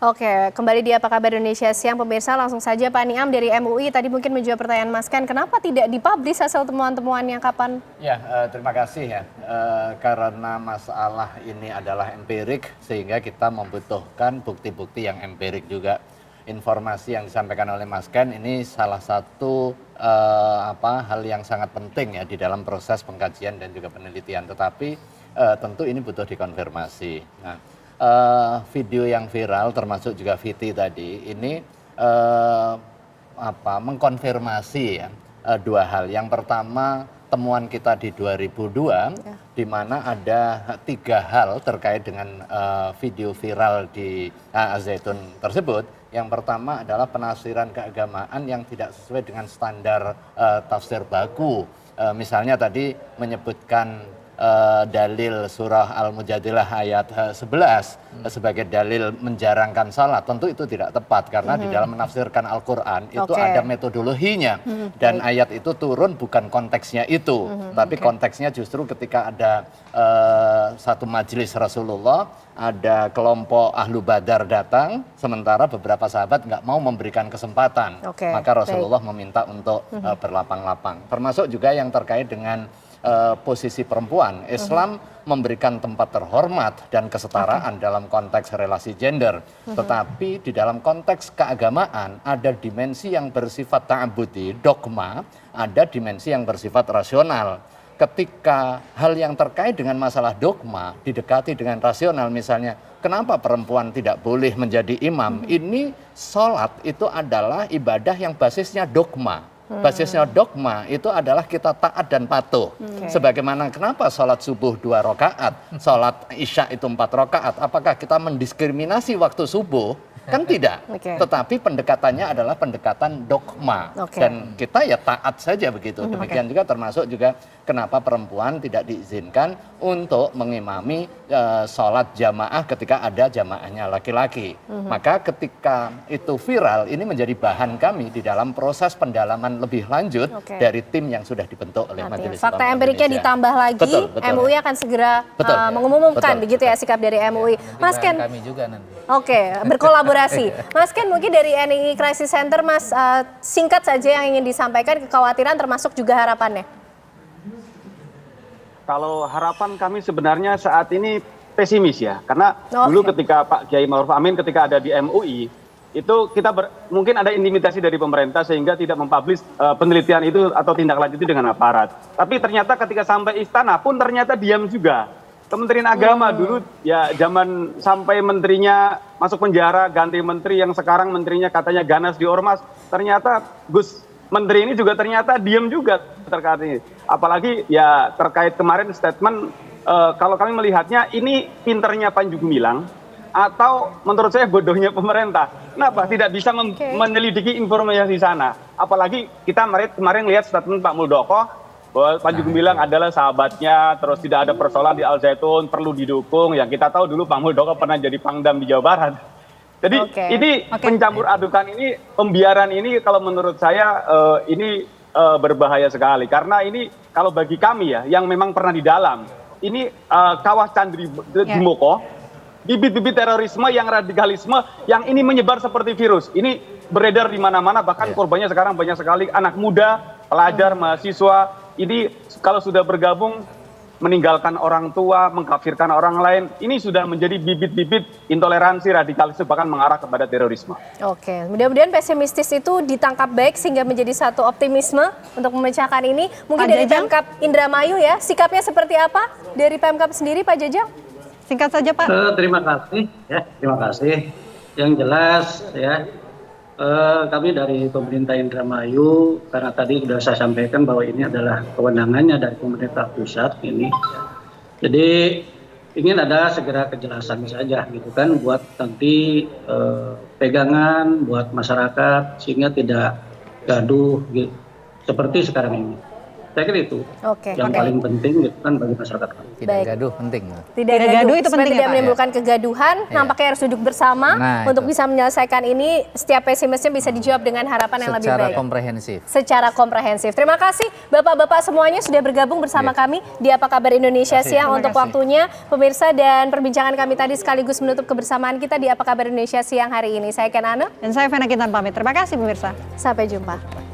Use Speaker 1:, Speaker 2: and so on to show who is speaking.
Speaker 1: Oke, kembali di Apa Kabar Indonesia Siang, pemirsa. Langsung saja Pak Niam dari MUI tadi mungkin menjawab pertanyaan Mas Ken, kenapa tidak dipublish hasil temuan-temuannya kapan?
Speaker 2: Ya, terima kasih ya. Karena masalah ini adalah empirik, sehingga kita membutuhkan bukti-bukti yang empirik juga. Informasi yang disampaikan oleh Mas Ken ini salah satu hal yang sangat penting ya di dalam proses pengkajian dan juga penelitian. Tetapi tentu ini butuh dikonfirmasi. Nah, video yang viral termasuk juga VT tadi ini mengkonfirmasi ya dua hal. Yang pertama, temuan kita di 2002 di mana ada 3 hal terkait dengan video viral di Al-Zaitun tersebut. Yang pertama adalah penafsiran keagamaan yang tidak sesuai dengan standar tafsir baku. Misalnya tadi menyebutkan dalil surah Al-Mujadilah ayat 11 sebagai dalil menjarangkan salat, tentu itu tidak tepat karena di dalam menafsirkan Al-Quran itu ada metodologinya dan ayat itu turun bukan konteksnya itu, tapi konteksnya justru ketika ada satu majelis Rasulullah, ada kelompok Ahlu Badar datang, sementara beberapa sahabat nggak mau memberikan kesempatan, maka Rasulullah meminta untuk berlapang-lapang. Termasuk juga yang terkait dengan posisi perempuan. Islam memberikan tempat terhormat dan kesetaraan dalam konteks relasi gender. Tetapi di dalam konteks keagamaan ada dimensi yang bersifat ta'abudi, dogma, ada dimensi yang bersifat rasional. Ketika hal yang terkait dengan masalah dogma didekati dengan rasional, misalnya kenapa perempuan tidak boleh menjadi imam, ini sholat itu adalah ibadah yang basisnya dogma. Basisnya dogma itu adalah kita taat dan patuh. Sebagaimana kenapa sholat subuh 2 rakaat, sholat isya itu 4 rakaat. Apakah kita mendiskriminasi waktu subuh? Kan tidak. Tetapi pendekatannya adalah pendekatan dogma. Dan kita ya taat saja begitu. Demikian juga termasuk juga kenapa perempuan tidak diizinkan untuk mengimami sholat jamaah ketika ada jamaahnya laki-laki. Maka ketika itu viral, ini menjadi bahan kami di dalam proses pendalaman lebih lanjut dari tim yang sudah dibentuk oleh Majelis Ulama Indonesia.
Speaker 1: Fakta empiriknya ditambah lagi, MUI akan segera mengumumkan begitu ya sikap dari MUI. Mas Ken,
Speaker 3: kami juga nanti.
Speaker 1: Berkolaborasi. Mas Ken, mungkin dari NII Crisis Center, Mas, singkat saja yang ingin disampaikan, kekhawatiran termasuk juga harapannya.
Speaker 4: Kalau harapan kami sebenarnya saat ini pesimis ya, karena dulu ketika Pak Kiai Ma'ruf Amin ketika ada di MUI, itu kita mungkin ada intimidasi dari pemerintah sehingga tidak mempublish penelitian itu atau tindak lanjut itu dengan aparat. Tapi ternyata ketika sampai istana pun ternyata diam juga. Kementerian Agama dulu ya zaman sampai menterinya masuk penjara, ganti menteri yang sekarang menterinya katanya ganas di ormas, ternyata Gus Menteri ini juga ternyata diam juga terkait ini. Apalagi ya terkait kemarin statement, kalau kami melihatnya ini pinternya Panji Gumilang atau menurut saya bodohnya pemerintah. Kenapa tidak bisa menyelidiki informasi di sana? Apalagi kita kemarin lihat statement Pak Muldoko bahwa Panji Gumilang adalah sahabatnya, terus tidak ada persoalan di Al-Zaitun, perlu didukung. Yang kita tahu dulu Pak Muldoko pernah jadi Pangdam di Jawa Barat. Jadi ini pencampur adukan ini, pembiaran ini kalau menurut saya ini berbahaya sekali. Karena ini kalau bagi kami ya, yang memang pernah di dalam, ini Kawah Candri Jimoko, bibit-bibit terorisme yang radikalisme, yang ini menyebar seperti virus. Ini beredar di mana-mana, bahkan korbannya sekarang banyak sekali anak muda, pelajar, mahasiswa. Ini kalau sudah bergabung meninggalkan orang tua, mengkafirkan orang lain, ini sudah menjadi bibit-bibit intoleransi, radikalisme, bahkan mengarah kepada terorisme.
Speaker 1: Mudah-mudahan pesimistis itu ditangkap baik sehingga menjadi satu optimisme untuk memecahkan ini. Mungkin dari Pemkab Indramayu ya, sikapnya seperti apa dari Pemkab sendiri, Pak Jajang?
Speaker 5: Singkat saja, Pak.
Speaker 6: Terima kasih ya, terima kasih. Yang jelas ya, kami dari pemerintah Indramayu, karena tadi sudah saya sampaikan bahwa ini adalah kewenangannya dari pemerintah pusat ini. Jadi ingin ada segera kejelasan saja gitu kan, buat nanti pegangan buat masyarakat sehingga tidak gaduh gitu, seperti sekarang ini. Saya kira itu
Speaker 1: Oke.
Speaker 6: yang paling penting gitu kan bagi masyarakat kami.
Speaker 3: Tidak
Speaker 1: Baik.
Speaker 3: gaduh penting.
Speaker 1: Tidak
Speaker 5: gaduh itu
Speaker 1: supaya
Speaker 5: penting ya,
Speaker 1: tidak
Speaker 5: Pak,
Speaker 1: menimbulkan kegaduhan, nampaknya harus duduk bersama
Speaker 3: Nah,
Speaker 1: untuk
Speaker 3: itu.
Speaker 1: bisa menyelesaikan ini. Setiap pesimisnya bisa dijawab dengan harapan yang lebih
Speaker 3: Secara
Speaker 1: baik.
Speaker 3: komprehensif.
Speaker 1: Secara komprehensif. Terima kasih Bapak-bapak semuanya sudah bergabung bersama kami di Apa Kabar Indonesia Siang untuk waktunya. Pemirsa, dan perbincangan kami tadi sekaligus menutup kebersamaan kita di Apa Kabar Indonesia Siang hari ini. Saya Ken Ane.
Speaker 5: Dan saya Vena Kintan pamit. Terima kasih pemirsa.
Speaker 1: Sampai jumpa.